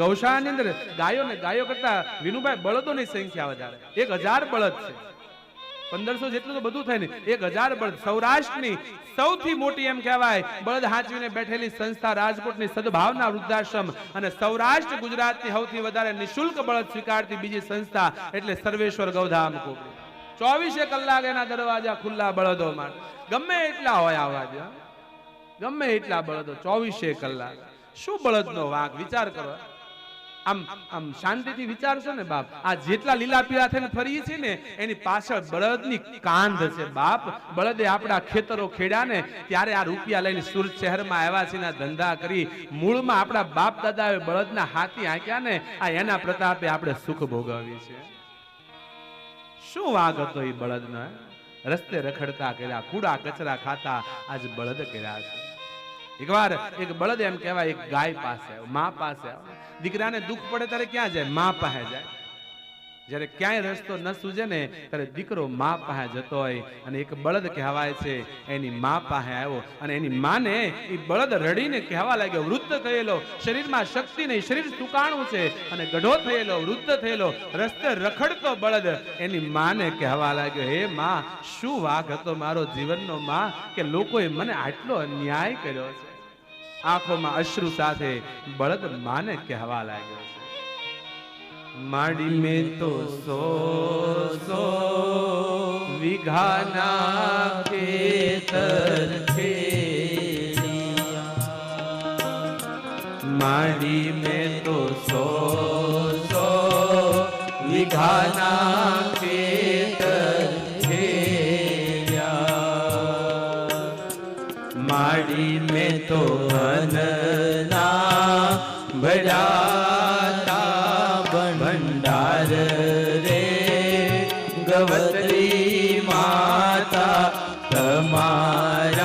ગૌશાળાની અંદર ગાયો કરતા વિનુભાઈ બળદોની સંખ્યા વધારે. 1000 બળદ છે. 1500 જેટલું તો બધું થાય ને. 1000 બળદ. સૌરાષ્ટ્રની સૌથી મોટી એમ કહેવાય બળદ હાંચવીને બેઠેલી સંસ્થા રાજકોટની સદભાવના વૃદ્ધાશ્રમ અને સૌરાષ્ટ્ર ગુજરાતની સૌથી વધારે નિઃશુલ્ક બળદ સ્વીકારતી બીજી સંસ્થા એટલે સર્વેશ્વર ગૌધામ કોપરી. 24 કલાક એના દરવાજા ખુલ્લા બળદો માટે. ગમે એટલા હોય આવાજ, ગમે એટલા બળદો 24 કલાક. શું બળદનો વાંક વિચાર કરો. આમ શાંતિથી વિચારશો ને બાપ, આ જેટલા લીલા પીળા થઈને ફરીએ છીએ ને એની પાછળ બળદની કાંધ છે બાપ. બળદે આપણા ખેતરો ખેડ્યા ને ત્યારે આ રૂપિયા લઈને સુરત શહેરમાં આવ્યા છે, ધંધા કરી. મૂળમાં આપણા બાપ દાદાએ બળદના હાથી હાંક્યા ને આ એના પ્રતાપે આપણે સુખ ભોગવીએ છીએ. શું વાગ હતો એ બળદનો? રસ્તે રખડતા કર્યા, કૂડા કચરા ખાતા આજ બળદ કર્યા છે. એકવાર એક બળદ એમ કહેવાય એક ગાય પાસે આવ્યો, મા પાસે આવ્યો. દીકરાને દુઃખ પડે ત્યારે ક્યાં જાય? મા પાસે જાય. જ્યારે ક્યાંય રસ્તો ન સૂજે ને ત્યારે દીકરો મા પાસે જતો હોય અને એક બળદ કહેવાય છે એની મા પાસે આવ્યો અને એની માને એ બળદ રડીને કહેવા લાગ્યો, વૃદ્ધ થયેલો, શરીરમાં શક્તિ નહીં, શરીર સુકાણું છે અને ગઢો થયેલો, વૃદ્ધ થયેલો, રસ્તે રખડતો બળદ એની માને કહેવા લાગ્યો, હે માં, શું વાંક હતો મારો જીવનનો માં કે લોકોએ મને આટલો અન્યાય કર્યો છે. આંખોમાં અશ્રુ સાથે બળદ માને કહેવા લાગ્યો છે, માડી મેં તો 100 વીઘાના ખેતર છે, માડી મેં તો 100 વીઘાના ખેતર છે, માડી મેં તો અનના ભર્યા ભંડાર રે, ગવત્રી માતા તમારા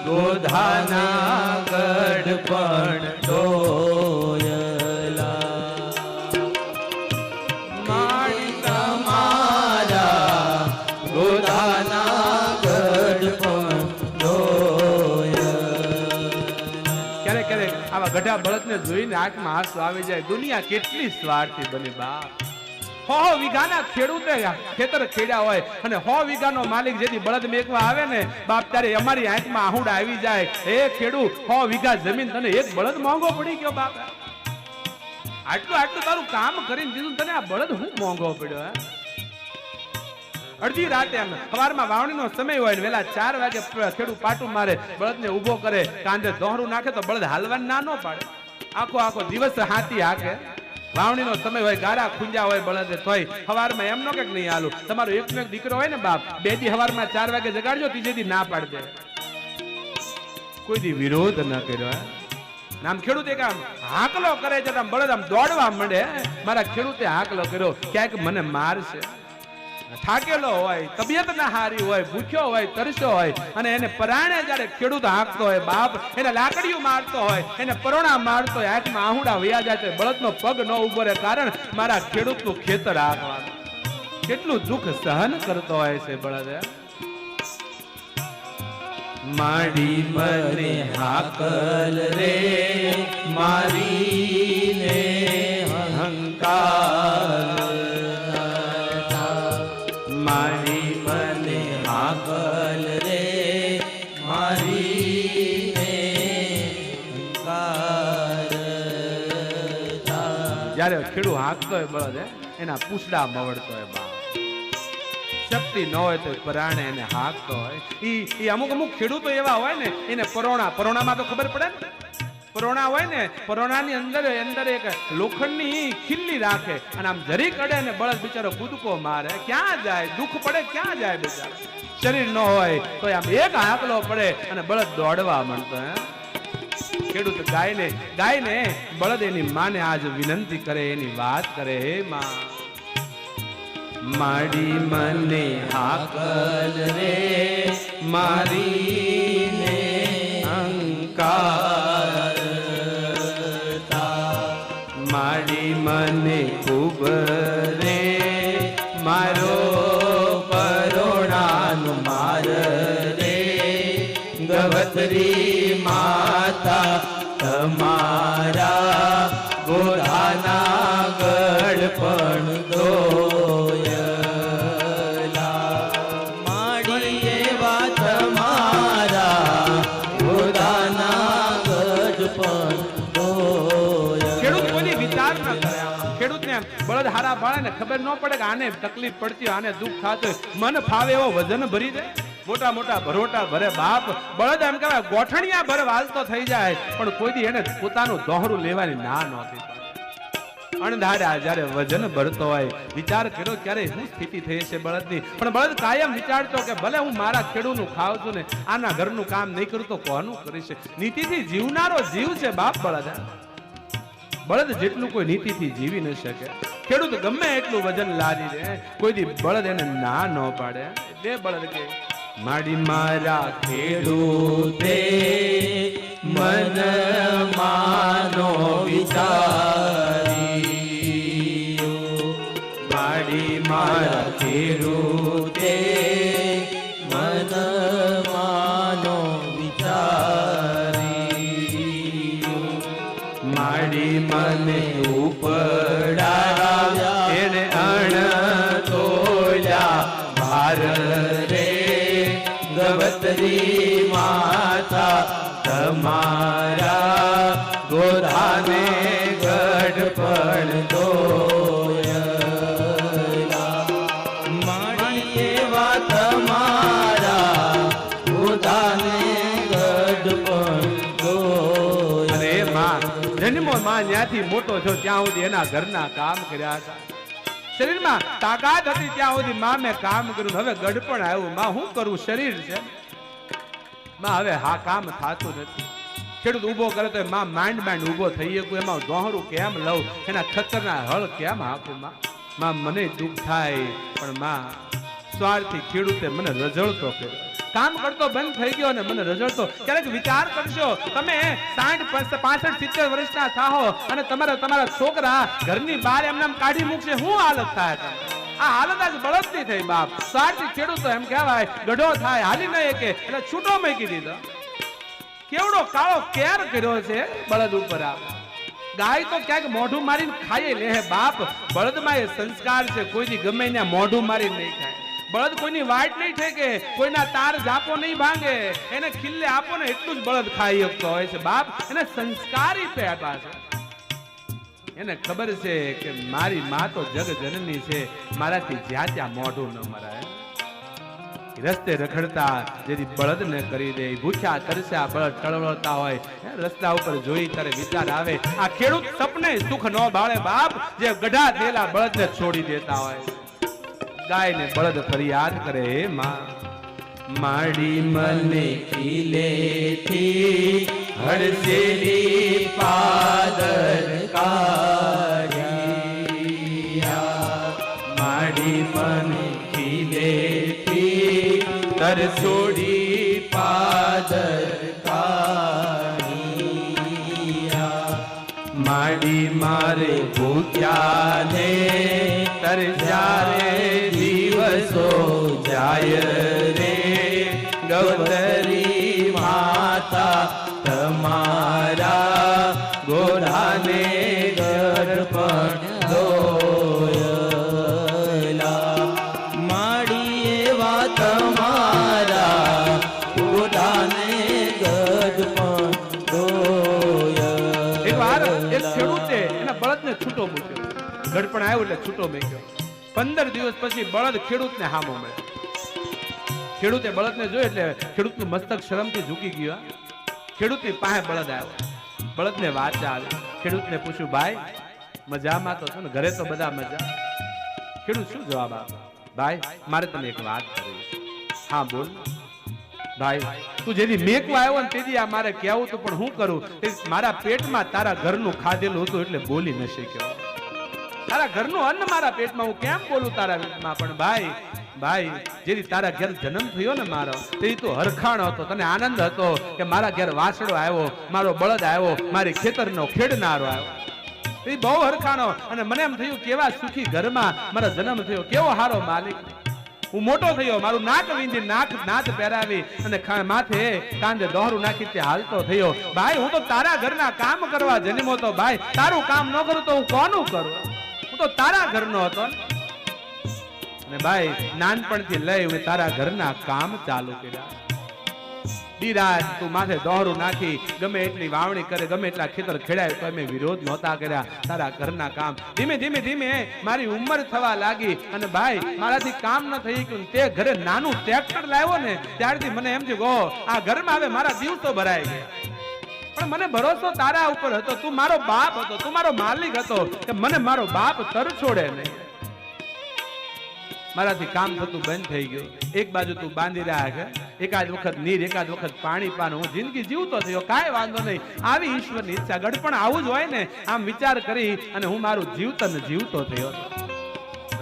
ગોધાના ગઢ પણ ડોયલા, માડી તમારા ગોધાના ગઢ પણ ડોયલા. ક્યારેક આવા ગઢા બળદને જોઈને આંખમાં આંસુ આવી જાય. દુનિયા કેટલી સ્વાર્થી બની બાપ. 100 વીઘાના ખેડૂતે ખેતર ખેડ્યા હોય અને 100 વીઘાનો માલિક જેથી બળદ મેકવા આવે ને બાપ ત્યારે અમારી આંખમાં આહુડા આવી જાય. હે ખેડૂત, 100 વીઘા જમીન તને એક બળદ મોંઘો પડી ગયો બાપ. આટલું તારું કામ કરીને દીધું, તને આ બળદ હું મોંઘો પડ્યો? હે, અડધી રાતે એમ સવારમાં વાવણીનો સમય હોય ને વેલા 4 વાગે ખેડૂત પાટું મારે, બળદને ઊભો કરે, કાંધે દોહરું નાખે તો બળદ હાલવા ના નો પાડે. આખો દિવસ હાથી હાકે. વાવણીનો સમય હોય, ગારા ખુંજા હોય બળદે, તોય સવારમાં એમ નો કે નહીં હાલું. તમારો એકનો એક દીકરો હોય ને બાપ, 2 દી સવારમાં 4 વાગે જગાડજો, 3 દી ના પાડી દે. કોઈ દી વિરોધ ન કર્યો. આમ ખેડૂત એક આમ હાકલો કરે છે, આમ બળદ આમ દોડવા માંડે. મારા ખેડૂતે હાકલો કર્યો, ક્યાંક મને મારશે. થાકેલો હોય, તબિયત ના હારી હોય, ભૂખ્યો હોય, તરસ્યો હોય અને એને પરાણે જ્યારે ખેડૂત હાંકતો હોય બાપ, એને લાકડીઓ મારતો હોય, એને પરોણા મારતો હોય, આંખમાં આહુડા વયા જાય તો બળદનો પગ ન ઉભો રહે. કારણ મારા ખેડૂતનું ખેતર હાંકવાનું. કેટલું દુઃખ સહન કરતો હોય છે બળદ. માડી મને હાકલ રે મારીને અહંકાર, મારી મને હાકલ રે મારીને અહંકાર. જ્યારે ખેડૂત હાંકતો હોય બળદ, એના પૂછડા મવડતો હોય બાપ. શક્તિ ન હોય તો પરાણે એને હાંકતો હોય. ઈ અમુક ખેડૂતો એવા હોય ને, એને પરોણામાં તો ખબર પડે ને, પરોણા હોય ને, પરોણાની અંદર એક લોખંડની ખીલ્લી રાખે અને આમ જરીક અડે ને બળદ બિચારો કૂદકો મારે. ક્યાં જાય? દુઃખ પડે ક્યાં જાય બિચારો? શરીર ન હોય તો આમ એક હાકલો પડે અને બળદ દોડવા માંડતો. હે, ખેડૂત ગાયને બળદ એની માને આજ વિનંતી કરે, એની વાત કરે, હે માં, માડી મને હાકલ રે મારીને અહંકાર, માડી મને ખૂબ રે મારો પરોણાનો માર રે, ગવત્રી માતા તમારા ગોધાના ગઢપણ દોયલા માડી એવા તમારા ગોધાના ગઢપણ દોયલા. ખેડૂત કોઈ વિચાર ન કરે. ખેડૂતને બળદ હારા ભાળે ને ખબર ન પડે કે આને તકલીફ પડતી હોય, આને દુઃખ થતું હોય, મન ફાવે એવો વજન ભરી દે. મોટા મોટા ભરોટા ભરે બાપ. બળદ એમ કહેવાય ગોઠણિયા ભર વાલતો થઈ જાય, પણ કોઈ દી એને પોતાનું દોહરું લેવાની ના નહોતી. અણધાર્યા જ્યારે વજન ભરતો હોય, વિચાર કર્યો ક્યારે શું સ્થિતિ થઈ છે બળદની. પણ બળદ કાયમ વિચારતો કે ભલે હું મારા ખેડૂતનું ખાવ છું ને આના ઘરનું કામ નહીં કરું તો કોનું કરીશ. નીતિથી જીવનારો જીવ છે બાપ બળદ. બળદ જેટલું કોઈ નીતિથી જીવી ન શકે. ખેડૂત ગમે એટલું વજન લાદી દે, કોઈ દી બળદ એને ના ન પાડે. બે બળદ કે માડી મારા ખેડૂતે મન માનો વિચાર્યો. માડી મારા ખેડૂતે મન માનો વિચાર્યો. માડી મને ઉપડાવ્યા એને અણ તોલ્યા ભાર રે ગવતરી માતા તમારા ગોધાને ગઢપણ દોયલા. માડી એવા તમારા ગોધાને ગઢપણ દોયલા. અરે માં જન્મો માં ત્યાંથી મોટો છો ત્યાં સુધી એના ઘરના કામ કર્યા હતા. શરીરમાં તાકાત હતી ત્યાં સુધી માં મેં કામ કર્યું. હવે ગઢપણ આવ્યું, માં હું કરું, શરીર છે માં હવે હા કામ થાતું નથી. ખેડૂત ઊભો કરે તો માં માંડ ઊભો થઈ શકું. એમાં દોહરું કેમ લઉં, એના ખતરના હળ કેમ હાકું. માં મને દુઃખ થાય, પણ માં સ્વાર્થી ખેડૂતે મને રજળતો કર્યો. કામ કરતો બંધ થઈ ગયો અને મને રજળતો. ક્યારેક વિચાર કરશો તમે 60, 65, 70 વર્ષના થાહો અને તમારા છોકરા ઘરની બહાર એમને કાઢી મૂકશે, શું હાલત થાય? આ હાલત આજ બળદની થઈ બાપ. સ્વાર્થી ખેડૂતો એમ કહેવાય ગઢો થાય, હાલી નહીં કે એટલે છૂટો મૂકી દીધો. કેવડો કાળો કેર કર્યો છે બળદ ઉપર. આ ગાય તો ક્યાંક મોઢું મારીને ખાઈ લે બાપ. બળદમાં એ સંસ્કાર છે, કોઈની ગમે ત્યાં મોઢું મારીને નહીં ખાય. બળદ કોઈની વાટ નહીં ઠેકે, કોઈના તાર જાપો નહીં ભાંગે, એને ખિલ્લે આપો ને એટલું જ બળદ ખાઈ શકતો હોય છે બાપ. એને સંસ્કારી પેટા છે. એને ખબર છે કે મારી માં તો જગ જનની છે, મારાથી જ્યાં ત્યાં મોઢું ન મરાય. રસ્તે રખડતા જેથી બળદ ને કરી દે. ભૂખ્યા તરસ્યા બળદ ટળવળતા હોય, રસ્તા ઉપર જોઈ ત્યારે વિચાર આવે આ ખેડૂત સપને સુખ ન બાળે બાપ, જે ગઢા થયેલા બળદ ને છોડી દેતા હોય. ગાય ને બળદ ફરિયાદ કરે, હે માં માડી મને ખીલેથી હડસેલી પાદર કાઢ્યા. માડી મને ખીલેથી તરસોડી પાદર કાઢ્યા. માડી મારે ભૂખ્યા ને તરસ્યા રે દિવસો જાય રે ગૌતરી માતા તમારા ગોધાને ગઢપણ દોયલા. માડી એવા તમારા ગોધાને ગઢપણ દોયલા. એક વાર એક ખેડૂતે એના બળદને છૂટો મૂક્યો. ગઢપણ આવ્યો એટલે છૂટો મૂક્યો. 15 દિવસ પછી બળદ ખેડૂતને હામો મળ્યો. ખેડૂતે બળદને જોયો એટલે ખેડૂતનું મસ્તક શરમથી ઝૂકી ગયું. ખેડૂતની પાસે બળદ આવ્યો. બળદને વાત આવી. ખેડૂતને પૂછ્યું, ભાઈ મજામાં તો છો ને? ઘરે તો બધા મજા. ખેડૂત શું જવાબ આપે? ભાઈ મારે તને એક વાત કરવી છે. હા બોલ. ભાઈ તું જેથી મેકવા આવ્યો ને તેથી આ મારે કહેવું હતું, પણ હું કરું, મારા પેટમાં તારા ઘરનું ખાધેલું હતું એટલે બોલી ન શક્યો. તારા ઘરનું અન્ન મારા પેટમાં, હું કેમ બોલું તારા પેટમાં? પણ ભાઈ જેથી તારા ઘેર જન્મ થયો ને મારો, તેથી તું હરખાણ હતો, તને આનંદ હતો કે મારા ઘેર વાસડો આવ્યો, મારો બળદ આવ્યો, મારી ખેતરનો ખેડનારો આવ્યો. એ બહુ હરખાણો અને મને એમ થયું કેવા સુખી ઘરમાં મારો જન્મ થયો, કેવો હારો માલિક. હું મોટો થયો, મારું નાક વીંધી નાચ પહેરાવી અને માથે કાંધે દોહરું નાખી તે હાલતો થયો. ભાઈ હું તો તારા ઘરના કામ કરવા જન્મો તો ભાઈ, તારું કામ ન કરું તો હું કોનું કરું? હું તો તારા ઘરનો હતો ને ભાઈ, નાનપણથી લઈ હું તારા ઘરના કામ ચાલુ કર્યા. દીરાજ તું માથે દોહરું નાખી ગમે એટલી વાવણી કરે, ગમે એટલા ખેતર ખેડાય તો અમે વિરોધ નહોતા કર્યા. તારા ઘરના કામ ધીમે ધીમે ધીમે મારી ઉંમર થવા લાગી અને ભાઈ મારાથી કામ ન થઈ ગયું. તે ઘરે નાનું ટ્રેક્ટર લાવ્યો ને ત્યારથી મને એમ થયું ગો આ ઘરમાં હવે મારા દિવસો ભરાઈ ગયા. પણ મને ભરોસો તારા ઉપર હતો, તું મારો બાપ હતો, તું મારો માલિક હતો કે મને મારો બાપ તર છોડે નહીં. મારાથી કામ થતું બંધ થઈ ગયું. એક બાજુ તું બાંધી રહ્યા છે, એકાદ વખત નીર એકાદ વખત પાણી પાનું, હું જિંદગી જીવતો થયો, કાંઈ વાંધો નહીં, આવી ઈશ્વરની ઈચ્છા. ગઢપણ આવું જ હોય ને, આમ વિચાર કરી અને હું મારું જીવતન જીવતો થયો.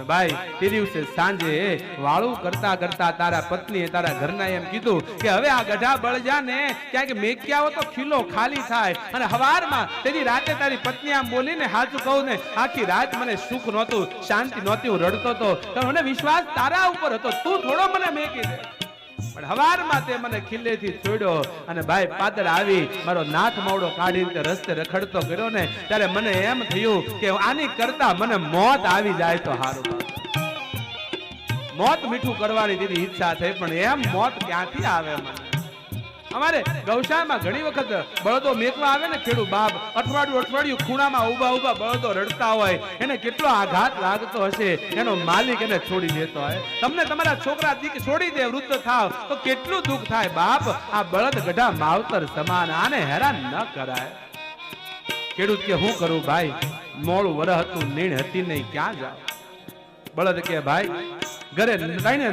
ભાઈ તે દિવસે સાંજે વાળું કરતા કરતા તારા પત્નીએ તારા ઘરના એમ કીધું કે હવે આ ગઢા બળજા ને ક્યાંક મેક્યાઓ તો ખીલો ખાલી થાય. અને હવારમાં તેની રાતે તારી પત્ની આમ બોલીને હાચું કહું ને આખી રાત મને સુખ નહોતું, શાંતિ નહોતી, હું રડતો હતો. મને વિશ્વાસ તારા ઉપર હતો, તું થોડો મને મેકી દે. પણ હવારમાં તે મને ખીલેથી છોડ્યો અને ભાઈ પાદર આવી મારો નાથ મોડો કાઢીને રસ્તે રખડતો કર્યો ને ત્યારે મને એમ થયું કે આની કરતા મને મોત આવી જાય તો સારું. મોત મીઠું કરવાની દીદી ઈચ્છા થઈ પણ એમ મોત ક્યાંથી આવે? મને અમારે ગૌશાળામાં ઘણી વખત બળદો મેકવા આવે ને ખેડૂ બાપ, અઠવાડિયું ખૂણામાં ઊભા બળદો રડતા હોય, એને કેટલો આઘાત લાગતો હશે, એનો માલિક એને છોડી દેતો હોય. તમને તમારા છોકરા છોડી દે, વૃદ્ધ થાવ તો કેટલું દુઃખ થાય બાપ. આ બળદ ગઢા માવતર સમાન, આને હેરાન ન કરાય. ખેડૂત કે હું કરું ભાઈ, મોડું વરહ હતું, નીણ હતી નહીં, ક્યાં જાવ? બળદ કે ભાઈ ઘરે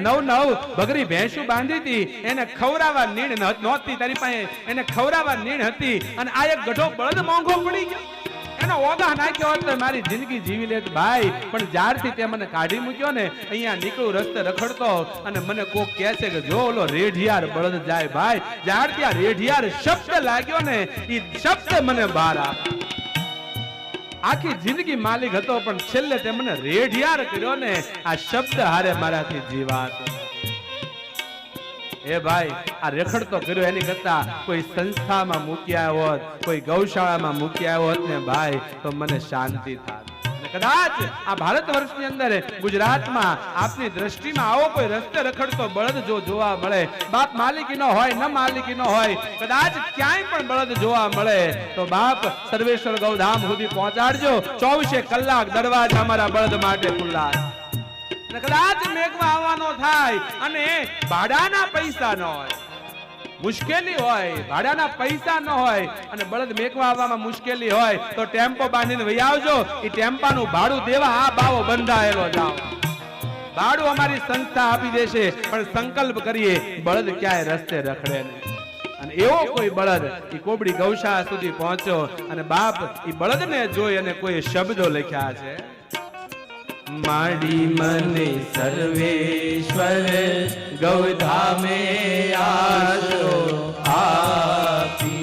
9 બગરી ભેંસું બાંધી હતી, એને ખવરાવા નીણ નહોતી તારી પાસે, એને ખવરાવા નીણ હતી અને આ એક ગઢો બળદ મોંઘો પડી ગયો. એનો ઓગા નાખ્યો એટલે મારી જિંદગી જીવી લેત ભાઈ. પણ જ્યારથી તે મને કાઢી મૂક્યો ને, અહીંયા નીકળું રસ્તે રખડતો અને મને કોક કહે છે કે જો ઓલો રેઢિયાર બળદ જાય ભાઈ, જ્યારથી આ રેઢિયાર શબ્દ લાગ્યો ને એ શબ્દ મને બહાર આપ્યો. આખી જિંદગી માલિક હતો પણ છેલ્લે તે મને રેઢિયાર કર્યો ને, આ શબ્દ હારે મારાથી જીવાતો. એ ભાઈ આ રખડતો કર્યો એની કરતા કોઈ સંસ્થામાં મૂક્યા હોત, કોઈ ગૌશાળામાં મૂક્યા હોત ને ભાઈ તો મને શાંતિ થાત. કદાચ આ ભારત વર્ષની અંદર ગુજરાતમાં આપની દ્રષ્ટિમાં આવો કોઈ રસ્તે રખડતો બળદ જો જોવા મળે, બાપ માલિકીનો હોય ન માલિકીનો હોય, કદાચ ક્યાંય પણ બળદ જોવા મળે તો બાપ સર્વેશ્વર ગૌધામ સુધી પહોંચાડજો. 24 કલાક દરવાજા અમારા બળદ માટે ખુલ્લા. કદાચ મેઘમાં આવવાનો થાય અને ભાડાના પૈસા ન હોય, મુશ્કેલી હોય, ભાડાના પૈસા ન હોય અને બળદ મેકવા આવવામાં મુશ્કેલી હોય તો ટેમ્પો બાંધીને વહી આવજો. એ ટેમ્પાનું ભાડું દેવા આ બાવો બંધાયેલો જાઓ. ભાડું અમારી સંસ્થા આપી દેશે પણ સંકલ્પ કરીએ બળદ ક્યાંય રસ્તે રખડે નહીં. અને એવો કોઈ બળદ એ કોબડી ગૌશાળા સુધી પહોંચ્યો અને બાપ એ બળદને જોઈ અને કોઈ શબ્દો લખ્યા છે. માડી મને સર્વેશ્વર ગૌધામે આશરો આપીયો.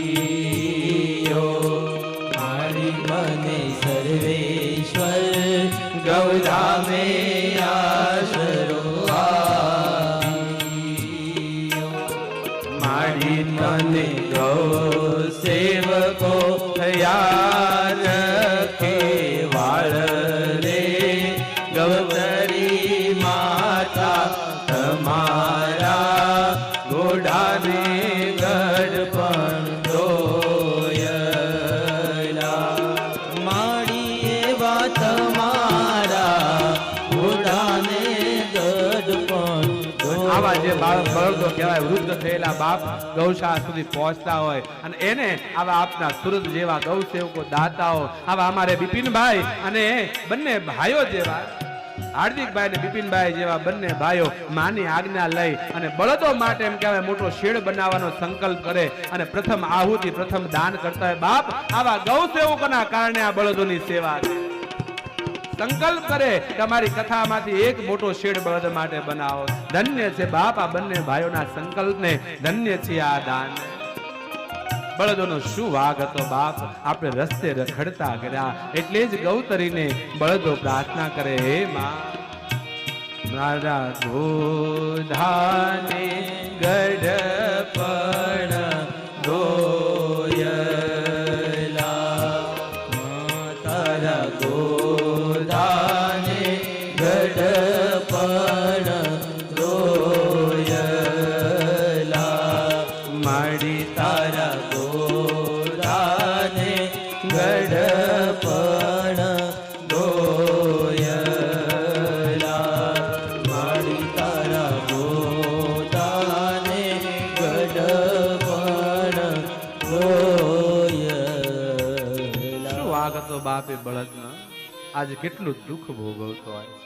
માડી મને સર્વેશ્વર ગૌધામે આશરો આપીયો. માડી મને ગૌ સેવકો થયા રખે વાળ ગૌતરી માતા તમારા ઘોડાને ગઢપણ દોયલા. માડી એવા તમારા ઘોડાને ગઢપણ. આવા જે બળદો કહેવાય વૃદ્ધ થયેલા બાપ ગૌશાળા સુધી પહોંચતા હોય અને એને આવા આપના સુરત જેવા ગૌ સેવકો દાતાઓ, આવા અમારે બિપિનભાઈ અને બંને ભાઈઓ જેવા હાર્દિકભાઈ અને બિપિનભાઈ જેવા બંને ભાઈઓ માની આજ્ઞા લઈ અને બળદો માટે એમ કહેવાય મોટો શેડ બનાવવાનો સંકલ્પ કરે અને પ્રથમ આહુતિ પ્રથમ દાન કરતા હોય. બાપ આવા ગૌ સેવકોના કારણે આ બળદોની સેવા છે. સંકલ્પ કરે કે અમારી કથામાંથી એક મોટો શેડ બળદ માટે બનાવો. ધન્ય છે બાપ આ બંને ભાઈઓના સંકલ્પને, ધન્ય છે આ દાન. બળદોનો શું વાગ હતો બાપ, આપણે રસ્તે રખડતા કર્યા એટલે જ ગૌતરીને બળદો પ્રાર્થના કરે, હે માં મારા ગોધાને ગઢપણ ધોયલા તારા ગોધાને ગઢપણ ધોયલા માડી તારા ગોધાને ગઢપણ ધોયલા માડી તારા ગોધાને ગઢપણ ધોયલા. શું વાગ હતો બાપે બળદનો? આજે કેટલું દુઃખ ભોગવતો હોય છે.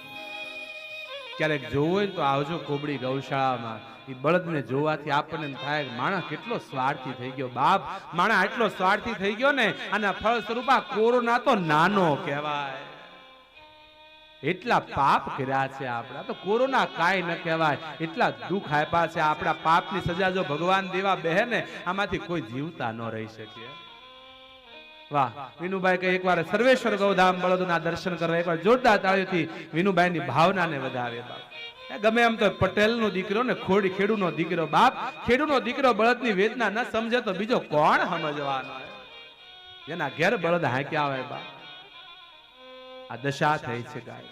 ક્યારેક જોવું હોય તો આવજો કોબડી ગૌશાળામાં. એ બળદને જોવાથી આપણને એમ થાય કે માણસ કેટલો સ્વાર્થી થઈ ગયો. બાપ, માણસ આટલો સ્વાર્થી થઈ ગયો ને, આના ફળ સ્વરૂપ આ કોરોના તો નાનો કહેવાય. એટલા પાપ કર્યા છે આપણા, તો કોરોના કાંઈ ન કહેવાય. એટલા દુઃખ આપ્યા છે. આપણા પાપની સજા જો ભગવાન દેવા બેહે ને, આમાંથી કોઈ જીવતા ન રહી શકે. વાહ, વિનુભાઈ કે એકવાર સર્વેશ્વર ગૌધામ બળદના દર્શન કરવા એકવાર જોરદાર તાળીઓથી વિનુભાઈની ભાવનાને વધાવે. બાપ, ગમે એમ તો પટેલનો દીકરો ને ખેડૂનો દીકરો. બાપ, ખેડૂનો દીકરો બળદની વેદના ન સમજે તો બીજો કોણ સમજવાનો? જેના ઘેર બળદ હાંક્યા હોય બાપ, આ દશા થઈ છે ગાય.